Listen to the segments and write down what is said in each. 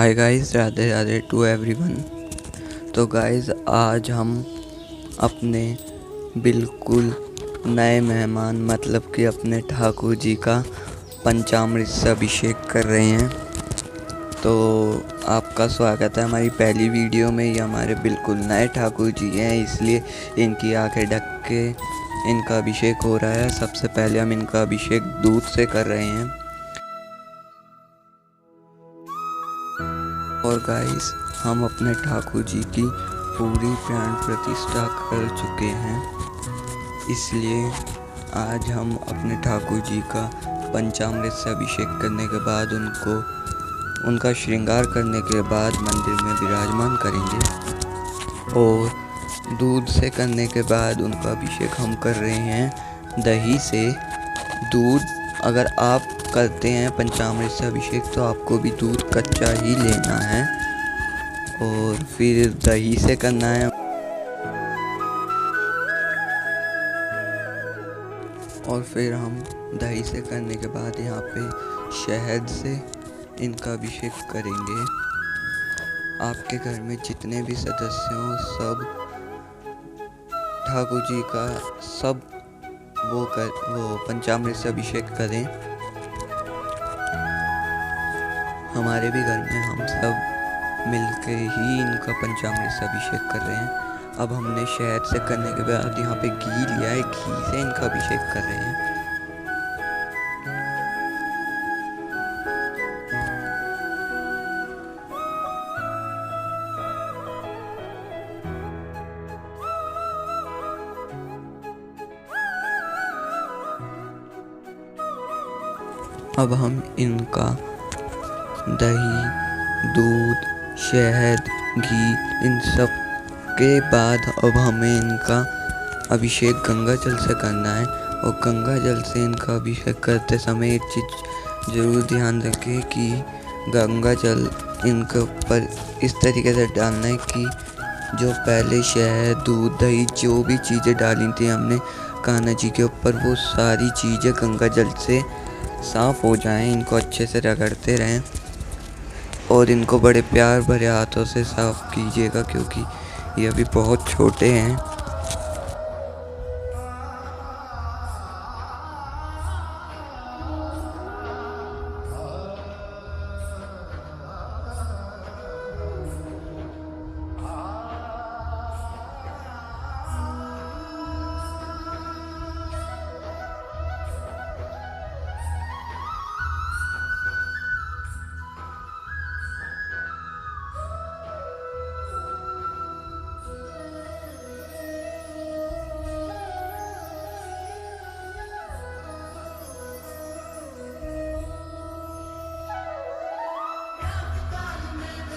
Hi guys, Radhe Radhe to everyone. तो guys, आज हम अपने बिल्कुल नए मेहमान मतलब कि अपने ठाकुर जी का पंचामृत से अभिषेक कर रहे हैं। तो आपका स्वागत है हमारी पहली वीडियो में। ये हमारे बिल्कुल नए ठाकुर जी हैं, इसलिए इनकी आंखें ढक के इनका अभिषेक हो रहा है। सबसे पहले हम इनका अभिषेक दूध से कर रहे हैं। और गाइस, हम अपने ठाकुर जी की पूरी प्राण प्रतिष्ठा कर चुके हैं, इसलिए आज हम अपने ठाकुर जी का पंचामृत से अभिषेक करने के बाद उनका श्रृंगार करने के बाद मंदिर में विराजमान करेंगे। और दूध से करने के बाद उनका अभिषेक हम कर रहे हैं दही से। दूध अगर आप करते हैं पंचामृत से अभिषेक तो आपको भी दूध कच्चा ही लेना है और फिर दही से करना है। और फिर हम दही से करने के बाद यहाँ पे शहद से इनका अभिषेक करेंगे। आपके घर में जितने भी सदस्य हों सब ठाकुर जी का वो पंचामृत से अभिषेक करें। हमारे भी घर में हम सब मिलके ही इनका पंचामृत से अभिषेक कर रहे हैं। अब हमने शहद से करने के बाद यहाँ पे घी लिया है, घी से इनका अभिषेक कर रहे हैं। अब हम इनका दही, दूध, शहद, घी इन सब के बाद अब हमें इनका अभिषेक गंगा जल से करना है। और गंगा जल से इनका अभिषेक करते समय एक चीज़ ज़रूर ध्यान रखें कि गंगा जल इनके ऊपर इस तरीके से डालना है कि जो पहले शहद, दूध, दही जो भी चीज़ें डाली थी हमने कान्हा जी के ऊपर, वो सारी चीज़ें गंगा जल से साफ़ हो जाएं। इनको अच्छे से रगड़ते रहें और इनको बड़े प्यार भरे हाथों से साफ़ कीजिएगा क्योंकि ये अभी बहुत छोटे हैं।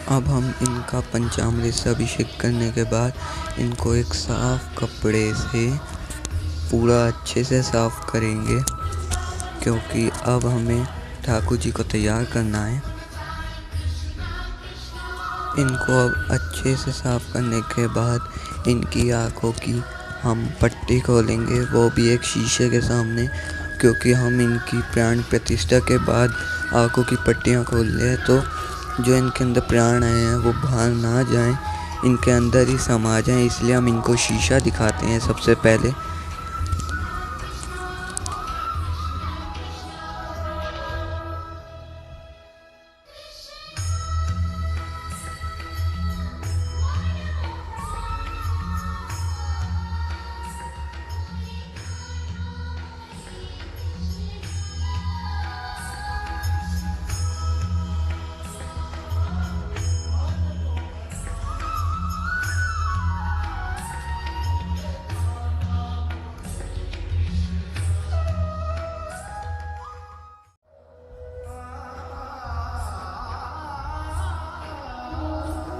अब हम इनका पंचामृत से अभिषेक करने के बाद इनको एक साफ कपड़े से पूरा अच्छे से साफ करेंगे क्योंकि अब हमें ठाकुर जी को तैयार करना है। इनको अब अच्छे से साफ करने के बाद इनकी आँखों की हम पट्टी खोलेंगे, वो भी एक शीशे के सामने, क्योंकि हम इनकी प्राण प्रतिष्ठा के बाद आँखों की पट्टियाँ खोल लें तो जो इनके अंदर प्राण आए हैं वो बाहर ना जाएं, इनके अंदर ही समा जाएं। इसलिए हम इनको शीशा दिखाते हैं सबसे पहले।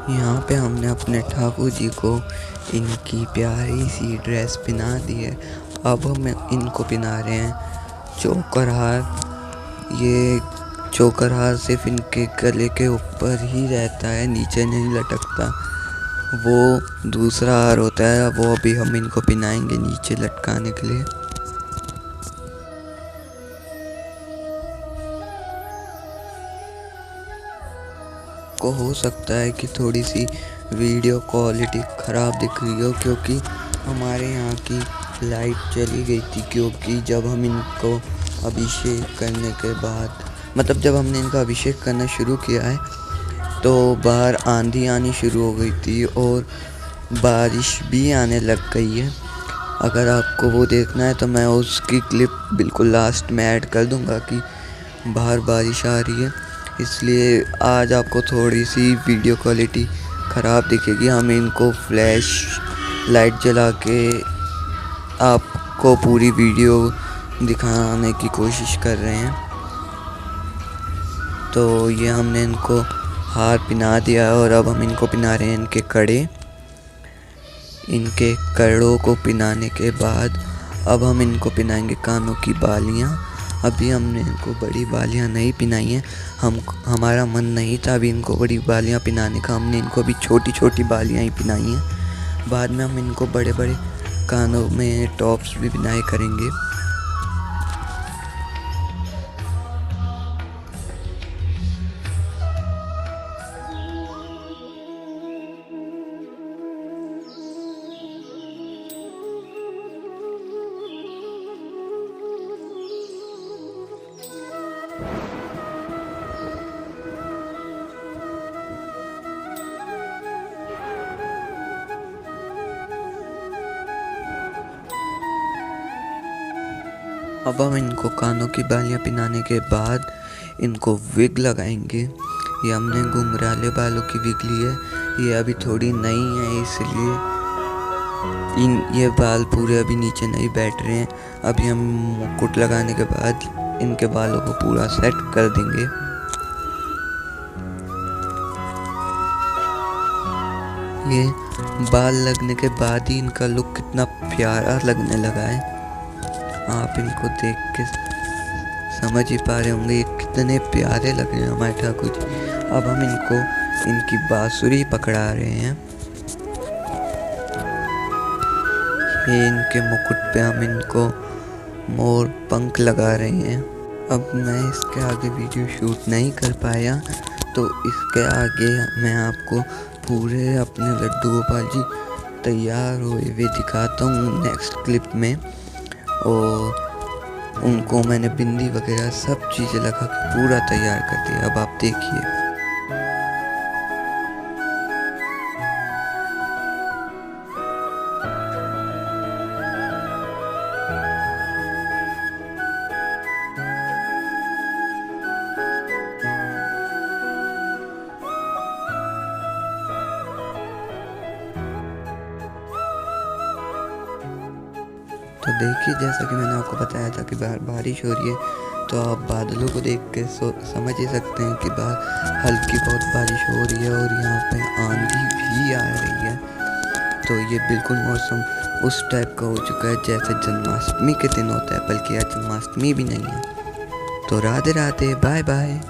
यहाँ पे हमने अपने ठाकुर जी को इनकी प्यारी सी ड्रेस पहना दी है। अब हम इनको पहना रहे हैं चोकर हार। ये चोकर हार सिर्फ इनके गले के ऊपर ही रहता है, नीचे नहीं लटकता। वो दूसरा हार होता है, वो अभी हम इनको पहनाएंगे नीचे लटकाने के लिए। आपको हो सकता है कि थोड़ी सी वीडियो क्वालिटी ख़राब दिख रही हो, क्योंकि हमारे यहाँ की लाइट चली गई थी। क्योंकि जब हम इनको अभिषेक करने के बाद, मतलब जब हमने इनका अभिषेक करना शुरू किया है, तो बाहर आंधी आनी शुरू हो गई थी और बारिश भी आने लग गई है। अगर आपको वो देखना है तो मैं उसकी क्लिप बिल्कुल लास्ट में ऐड कर दूंगा कि बाहर बारिश आ रही है। इसलिए आज आपको थोड़ी सी वीडियो क्वालिटी ख़राब दिखेगी। हम इनको फ्लैश लाइट जला के आपको पूरी वीडियो दिखाने की कोशिश कर रहे हैं। तो ये हमने इनको हार पहना दिया और अब हम इनको पहना रहे हैं इनके कड़े। इनके कड़ों को पहनाने के बाद अब हम इनको पहनाएंगे कानों की बालियां। अभी हमने इनको बड़ी बालियां नहीं पहनाई हैं, हमारा मन नहीं था अभी इनको बड़ी बालियां पहनाने का। हमने इनको अभी छोटी छोटी बालियां ही पहनाई हैं। बाद में हम इनको बड़े बड़े कानों में टॉप्स भी पहनाए करेंगे। अब हम इनको कानों की बालियां पहनाने के बाद इनको विग लगाएंगे। ये हमने घुंघराले बालों की विग ली है। ये अभी थोड़ी नई है, इसलिए ये बाल पूरे अभी नीचे नहीं बैठ रहे हैं। अभी हम मुकुट लगाने के बाद इनके बालों को पूरा सेट कर देंगे। ये बाल लगने के बाद ही इनका लुक कितना प्यारा लगने लगा है। आप इनको देख के समझ ही पा रहे होंगे ये कितने प्यारे लग रहे हैं हमारे ठाकुर जी। अब हम इनको इनकी बांसुरी पकड़ा रहे हैं। ये इनके मुकुट पे हम इनको मोर पंख लगा रहे हैं। अब मैं इसके आगे वीडियो शूट नहीं कर पाया, तो इसके आगे मैं आपको पूरे अपने लड्डू गोपाल जी तैयार हुए हुए दिखाता हूँ नेक्स्ट क्लिप में। और उनको मैंने बिंदी वगैरह सब चीज़ें लगा के पूरा तैयार कर दिया। अब आप देखिए। तो देखिए, जैसा कि मैंने आपको बताया था कि बाहर बारिश हो रही है, तो आप बादलों को देख के समझ ही सकते हैं कि बाहर हल्की बहुत बारिश हो रही है और यहाँ पे आंधी भी आ रही है। तो ये बिल्कुल मौसम उस टाइप का हो चुका है जैसे जन्माष्टमी के दिन होता है, बल्कि आज जन्माष्टमी भी नहीं है। तो राधे राधे, बाय बाय।